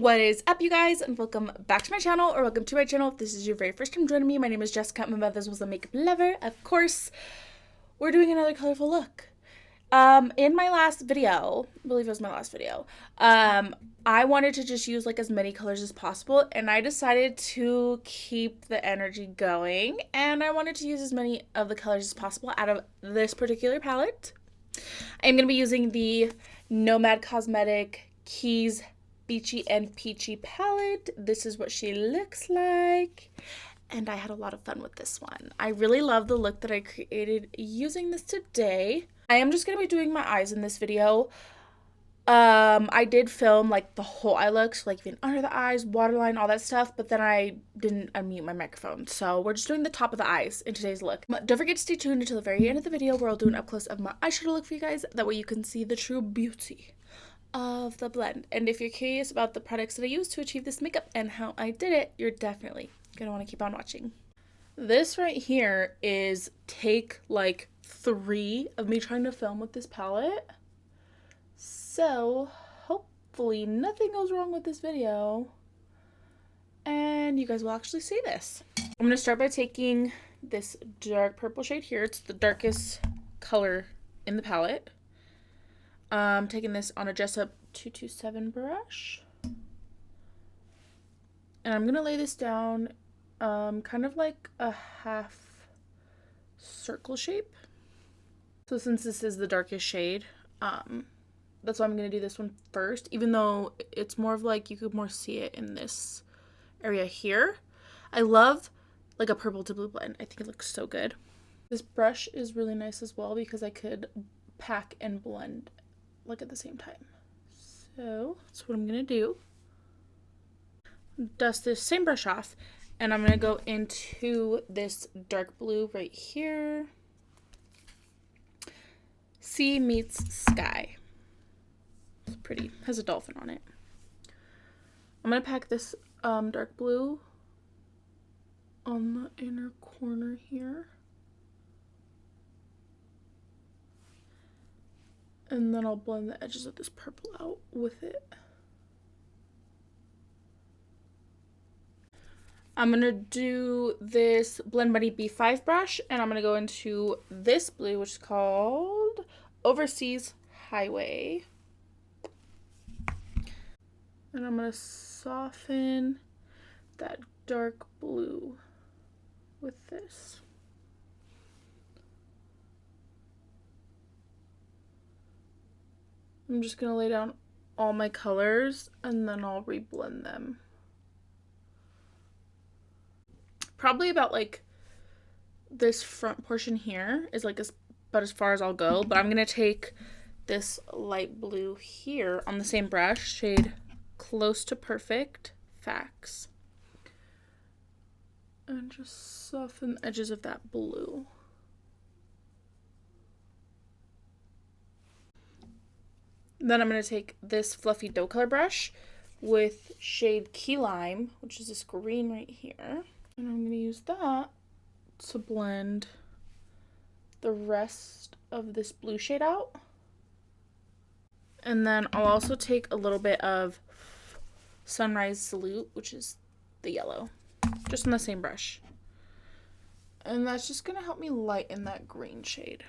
What is up, you guys, and welcome back to my channel, or welcome to my channel if this is your very first time joining me. My name is Jessica. My mother was a makeup lover. Of course, we're doing another colorful look. In my last video, I believe it was my last video, I wanted to just use like as many colors as possible, and I decided to keep the energy going, and I wanted to use as many of the colors as possible out of this particular palette. I'm going to be using the Nomad Cosmetic Keys Beachy and Peachy palette. This is what she looks like, and I had a lot of fun with this one. I really love the look that I created using this today. I am just going to be doing my eyes in this video. I did film like the whole eye look, so like even under the eyes, waterline, all that stuff, but then I didn't unmute my microphone, so we're just doing the top of the eyes in today's look. But don't forget to stay tuned until the very end of the video where I'll do an up close of my eyeshadow look for you guys. That way you can see the true beauty of the blend. And if you're curious about the products that I used to achieve this makeup and how I did it, you're definitely gonna want to keep on watching. This right here is take like 3 of me trying to film with this palette, so hopefully nothing goes wrong with this video and you guys will actually see this. I'm gonna start by taking this dark purple shade here. It's the darkest color in the palette. Taking this on a Dress Up 227 brush, and I'm gonna lay this down kind of like a half circle shape. So since this is the darkest shade, that's why I'm gonna do this one first, even though it's more of like you could more see it in this area here. I love like a purple to blue blend. I think it looks so good. This brush is really nice as well because I could pack and blend like at the same time. So that's what I'm gonna do. Dust this same brush off, and I'm gonna go into this dark blue right here. Sea meets sky. It's pretty. Has a dolphin on it. I'm gonna pack this dark blue on the inner corner here. And then I'll blend the edges of this purple out with it. I'm going to do this Blend Buddy B5 brush, and I'm going to go into this blue, which is called Overseas Highway. And I'm going to soften that dark blue with this. I'm just going to lay down all my colors and then I'll reblend them. Probably about like this front portion here is like about as far as I'll go, but I'm going to take this light blue here on the same brush, shade Close to Perfect Facts, and just soften the edges of that blue. Then I'm going to take this fluffy dough color brush with shade Key Lime, which is this green right here. And I'm going to use that to blend the rest of this blue shade out. And then I'll also take a little bit of Sunrise Salute, which is the yellow, just on the same brush. And that's just going to help me lighten that green shade.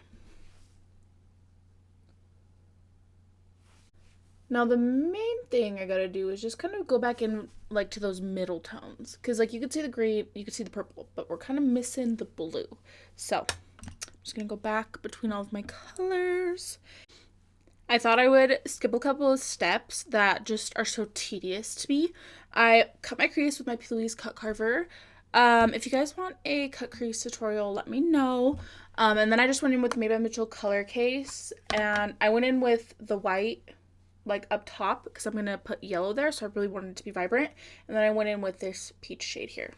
Now the main thing I gotta do is just kind of go back in like to those middle tones, because like you could see the green, you could see the purple, but we're kind of missing the blue. So I'm just gonna go back between all of my colors. I thought I would skip a couple of steps that just are so tedious to me. I cut my crease with my Plouise cut carver. If you guys want a cut crease tutorial, let me know. And then I just went in with Maybelline Mitchell color case, and I went in with the white like up top because I'm gonna put yellow there, so I really wanted it to be vibrant. And then I went in with this peach shade here.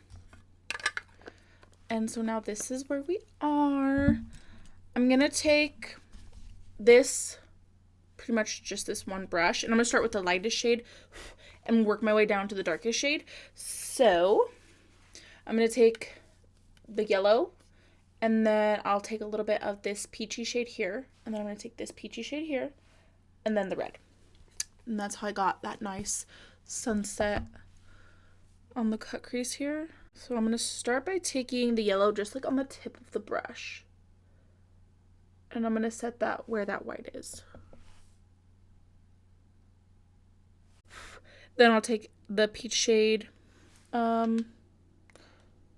And so now this is where we are. I'm gonna take this, pretty much just this one brush, and I'm gonna start with the lightest shade and work my way down to the darkest shade. So I'm gonna take the yellow, and then I'll take a little bit of this peachy shade here, and then I'm gonna take this peachy shade here, and then the red. And that's how I got that nice sunset on the cut crease here. So I'm going to start by taking the yellow just like on the tip of the brush. And I'm going to set that where that white is. Then I'll take the peach shade, Isla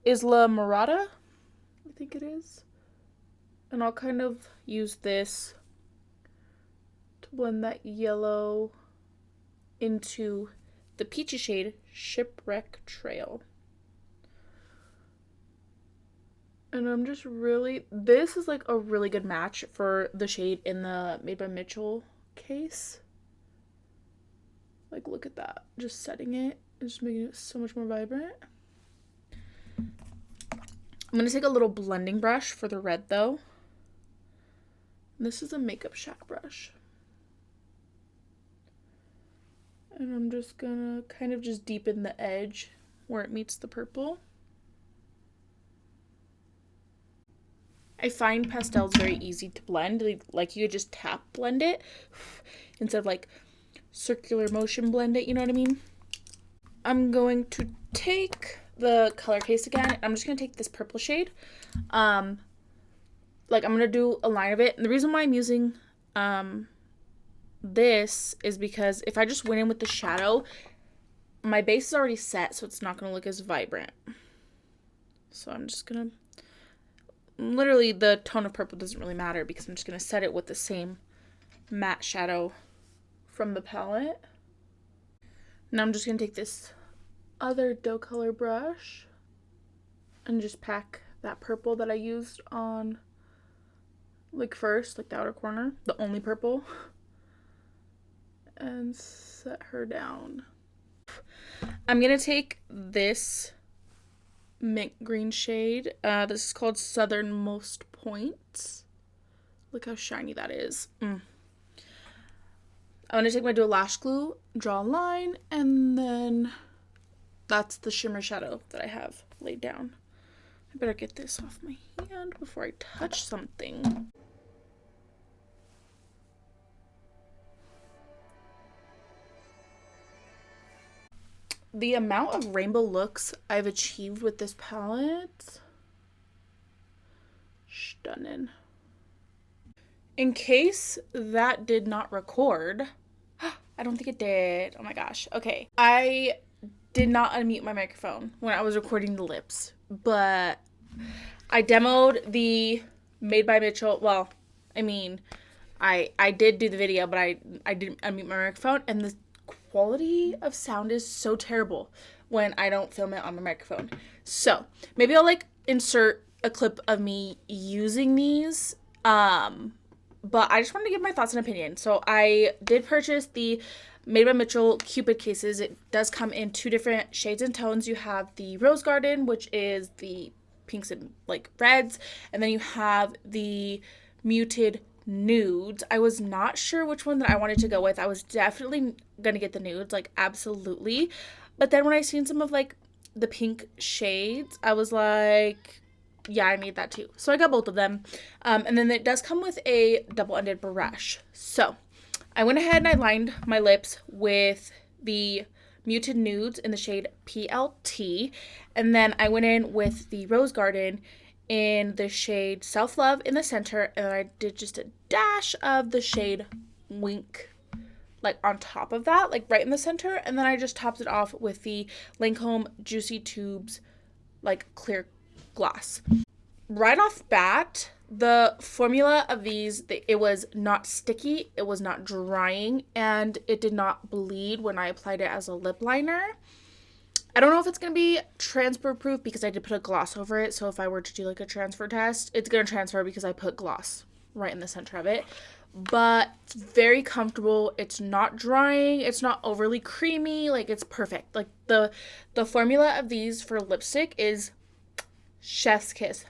Morada, I think it is. And I'll kind of use this to blend that yellow into the peachy shade, Shipwreck Trail. And I'm just really, this is like a really good match for the shade in the Made by Mitchell case. Like, look at that. Just setting it and just making it so much more vibrant. I'm going to take a little blending brush for the red, though. This is a makeup shack brush. And I'm just going to kind of just deepen the edge where it meets the purple. I find pastels very easy to blend. Like, you could just tap blend it instead of, like, circular motion blend it, you know what I mean? I'm going to take the color case again. I'm just going to take this purple shade. I'm going to do a line of it. And the reason why I'm using this is because if I just went in with the shadow, my base is already set, so it's not going to look as vibrant. So I'm just going to, literally the tone of purple doesn't really matter because I'm just going to set it with the same matte shadow from the palette. Now I'm just going to take this other dough color brush and just pack that purple that I used on, like, first, like the outer corner, the only purple, and set her down. I'm going to take this mint green shade. This is called Southernmost Points. Look how shiny that is. I'm going to take my dual lash glue, draw a line, and then that's the shimmer shadow that I have laid down. I better get this off my hand before I touch something. The amount of rainbow looks I've achieved with this palette, stunning. In case that did not record, I don't think it did. Oh my gosh. Okay. I did not unmute my microphone when I was recording the lips, but I demoed the Made by Mitchell. Well, I mean, I did do the video, but I didn't unmute my microphone, and the quality of sound is so terrible when I don't film it on my microphone. So maybe I'll like insert a clip of me using these. But I just wanted to give my thoughts and opinion. So I did purchase the Made by Mitchell Cupid cases. It does come in 2 different shades and tones. You have the Rose Garden, which is the pinks and like reds, and then you have the muted nudes. I was not sure which one that I wanted to go with. I was definitely gonna get the nudes, like absolutely. But then when I seen some of like the pink shades, I was like, yeah, I need that too. So I got both of them. And then it does come with a double-ended brush. So I went ahead and I lined my lips with the muted nudes in the shade PLT. And then I went in with the Rose Garden in the shade Self Love in the center. And then I did just a dash of the shade Wink, like on top of that, like right in the center. And then I just topped it off with the Lancome Juicy Tubes, like clear gloss. Right off bat, the formula of these, it was not sticky, it was not drying, and it did not bleed when I applied it as a lip liner. I don't know if it's going to be transfer proof because I did put a gloss over it, so if I were to do like a transfer test, it's going to transfer because I put gloss right in the center of it. But it's very comfortable, it's not drying, it's not overly creamy, like it's perfect. Like the formula of these for lipstick is chef's kiss.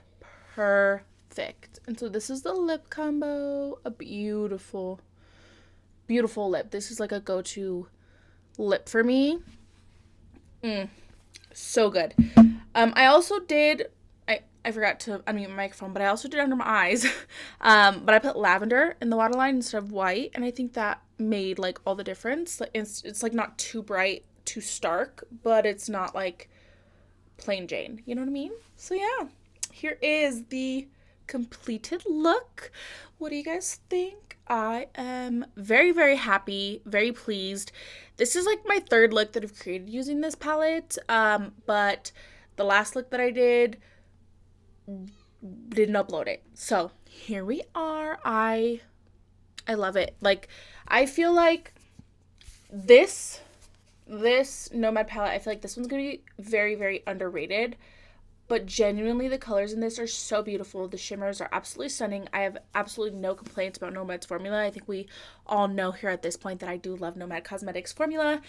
Perfect. And so this is the lip combo. A beautiful, beautiful lip. This is like a go-to lip for me. So good. I also did, I forgot to unmute my microphone, but I also did under my eyes. But I put lavender in the waterline instead of white, and I think that made like all the difference. Like it's like not too bright, too stark, but it's not like plain Jane. You know what I mean? So yeah, here is the completed look. What do you guys think? I am very, very happy, very pleased. This is like my third look that I've created using this palette, but the last look that I didn't upload it. So here we are. I love it. Like, I feel like this Nomad palette, I feel like this one's gonna be very, very underrated. But genuinely, the colors in this are so beautiful. The shimmers are absolutely stunning. I have absolutely no complaints about Nomad's formula. I think we all know here at this point that I do love Nomad Cosmetics formula.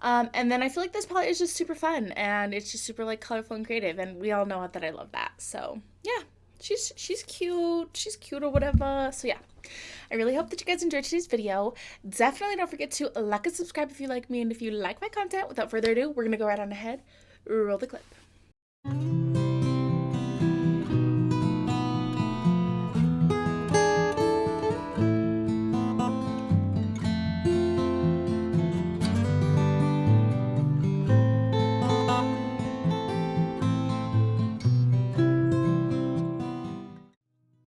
And then I feel like this palette is just super fun, and it's just super like colorful and creative, and we all know that I love that. So yeah, she's cute. She's cute or whatever. So yeah, I really hope that you guys enjoyed today's video. Definitely don't forget to like and subscribe if you like me and if you like my content. Without further ado, we're gonna go right on ahead. Roll the clip.